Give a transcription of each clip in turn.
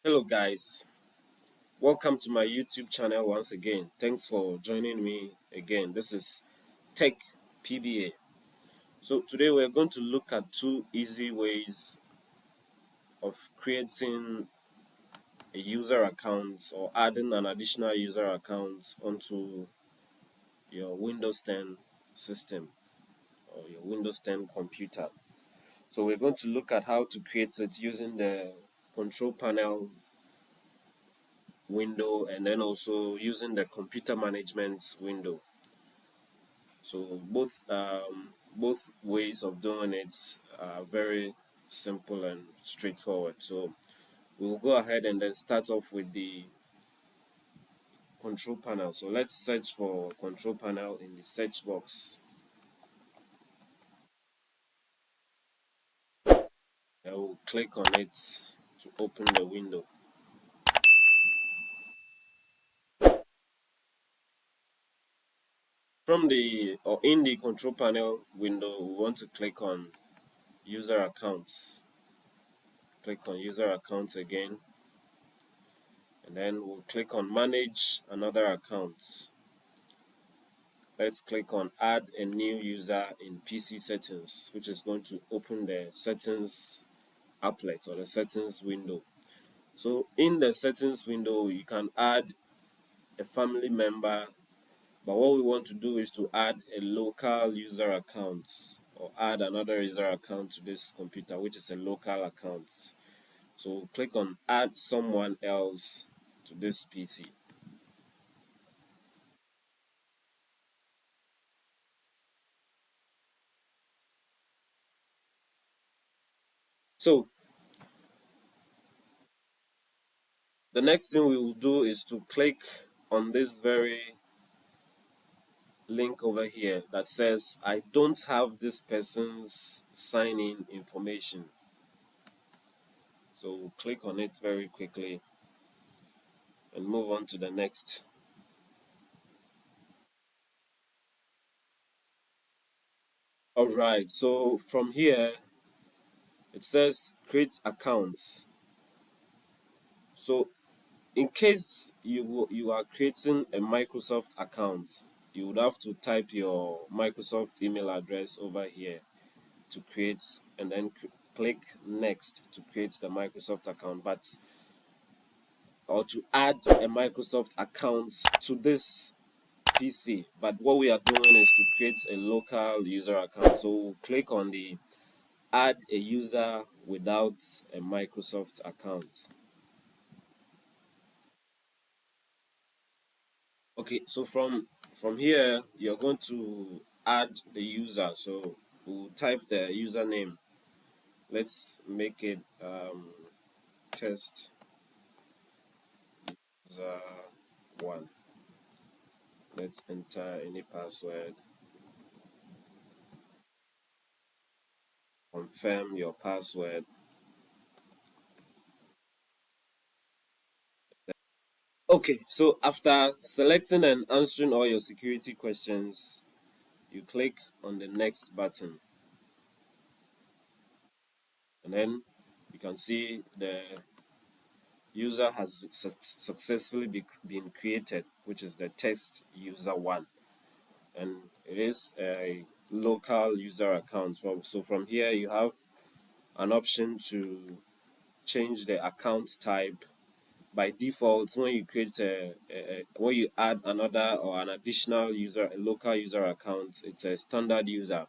Hello guys, welcome to my YouTube channel once again. Thanks for joining me again. This is Tech PBA. So today we're going to look at two easy ways of creating a user account or adding an additional user account onto your Windows 10 system or your Windows 10 computer. So we're going to look at how to create it using the control panel window and then also using the computer management window. So both ways of doing it are very simple and straightforward. So we'll go ahead and then start off with the control panel. So let's search for control panel in the search box. I will click on it to open the window. From the or in the control panel window, we want to click on user accounts. Click on user accounts again, and then we'll click on manage another account. Let's click on add a new user in PC settings, which is going to open the settings applet or the settings window. So in the settings window, you can add a family member, but what we want to do is to add a local user account or add another user account to this computer, which is a local account. So click on add someone else to this PC. So the next thing we will do is to click on this very link over here that says I don't have this person's sign in information. So we'll click on it very quickly and move on to the next. Alright, so from here it says create accounts. So in case you are creating a Microsoft account, you would have to type your Microsoft email address over here to create, and then click next to create the Microsoft account, but or to add a Microsoft account to this PC. But what we are doing is to create a local user account. So we'll click on the add a user without a Microsoft account. Okay, so from here you're going to add the user. So we'll type the username. Let's make it test user one. Let's enter any password. Confirm your password. Okay, so after selecting and answering all your security questions, you click on the next button, and then you can see the user has successfully been created, which is the test user one, and it is a local user account. So from here you have an option to change the account type. By default, when you create when you add another or an additional user, a local user account, it's a standard user.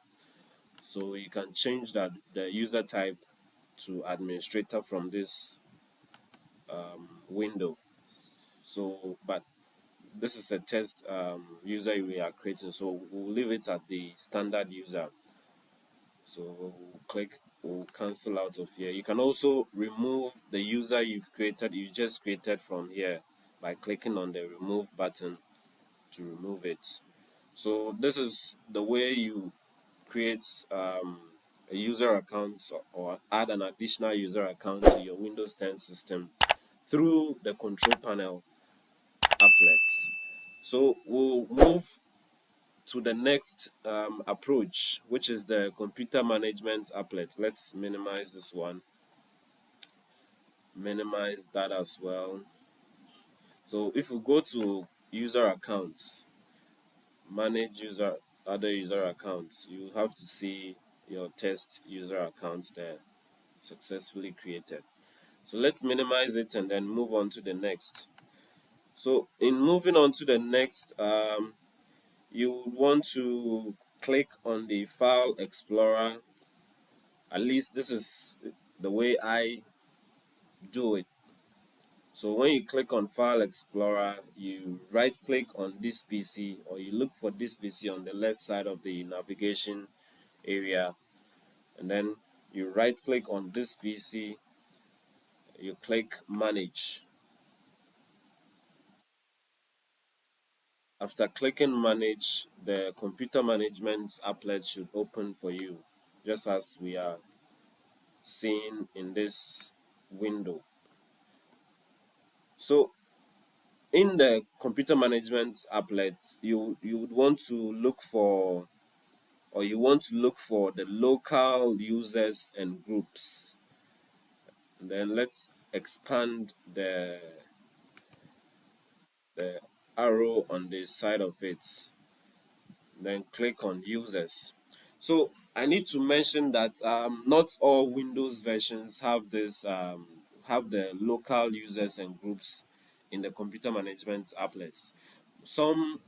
So you can change that the user type to administrator from this window. So, but this is a test user we are creating, so we'll leave it at the standard user. So we'll click, we'll cancel out of here. You can also remove the user you just created from here by clicking on the remove button to remove it. So this is the way you create a user account or add an additional user account to your Windows 10 system through the control panel applets. So we'll move to the next approach, which is the computer management applet. Let's minimize this one. minimize that as well. So if we go to user accounts, manage other user accounts, you have to see your test user accounts there successfully created. So let's minimize it and then move on to the next. So in moving on to the next, you would want to click on the File Explorer. At least this is the way I do it. So when you click on File Explorer, you right click on this PC, or you look for this PC on the left side of the navigation area, and then you right click on this PC, you click Manage. After clicking Manage, the computer management applet should open for you, just as we are seeing in this window. So in the computer management applet, you would want to look for, or you want to look for the local users and groups. And then let's expand the arrow on the side of it, then click on users. So I need to mention that not all Windows versions have this have the local users and groups in the computer management applets. Some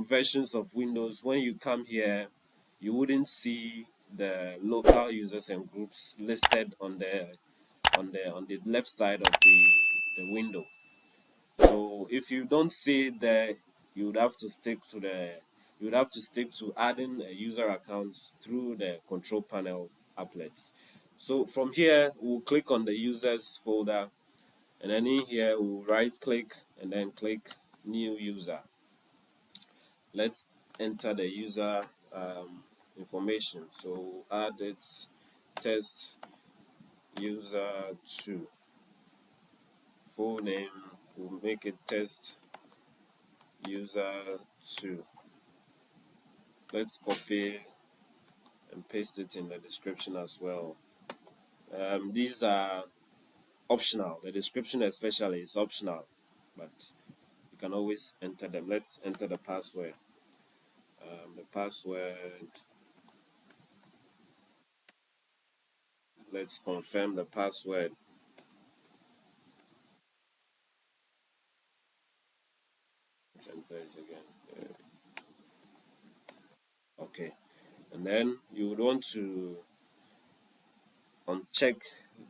versions of Windows, when you come here, you wouldn't see the local users and groups listed on the left side of the window. So if you don't see it there, you would have to stick to the you would have to stick to adding a user accounts through the control panel applets. So from here, we'll click on the users folder, and then in here we'll right click and then click new user. Let's enter the user information. So add it test user 2. Full name, we'll make it test user 2. Let's copy and paste it in the description as well. These are optional. The description especially is optional, but you can always enter them. Let's enter the password. The password, let's confirm the password. Let's enter it again. Okay, and then you would want to uncheck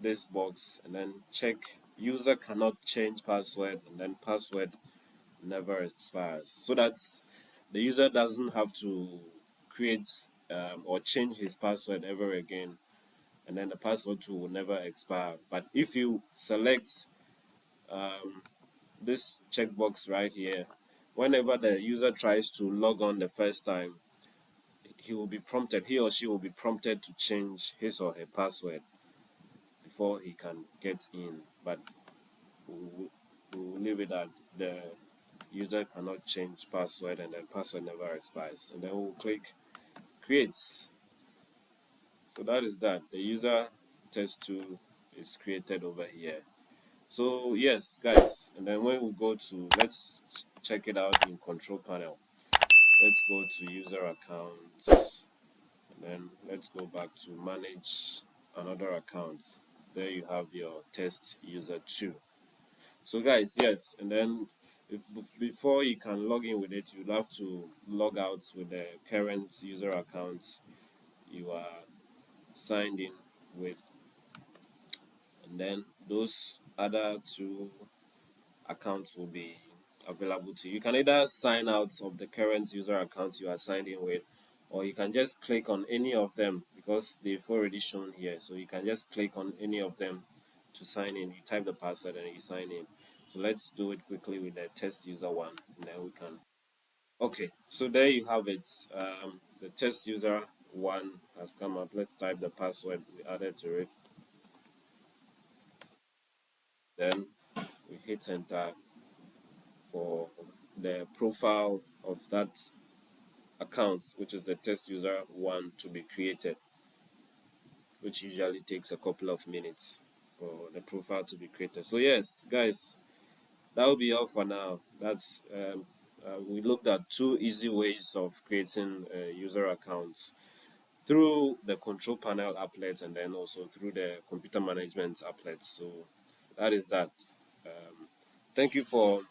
this box and then check user cannot change password, and then password never expires, so that the user doesn't have to create or change his password ever again, and then the password too will never expire. But if you select this checkbox right here, whenever the user tries to log on the first time, he or she will be prompted to change his or her password before he can get in. But we'll leave it at the user cannot change password, and then password never expires, and then we'll click create. So that is that. The user test2 is created over here. So yes guys, and then when we go to, let's check it out in control panel. Let's go to user accounts, and then let's go back to manage another accounts. There you have your test user 2. So guys, yes, and then before you can log in with it, you'll have to log out with the current user account you are signed in with, and then those other two accounts will be available to you. You can either sign out of the current user account you are signed in with, or you can just click on any of them because they've already shown here. So you can just click on any of them to sign in. You type the password and you sign in. So let's do it quickly with the test user 1, and then we can. Okay, so there you have it. The test user 1 has come up. Let's type the password we added to it. Then we hit enter for the profile of that account, which is the test user 1, to be created, which usually takes a couple of minutes. for the profile to be created. So yes, guys, that will be all for now. That's we looked at two easy ways of creating user accounts through the control panel applet and then also through the computer management applet. So that is that. Thank you for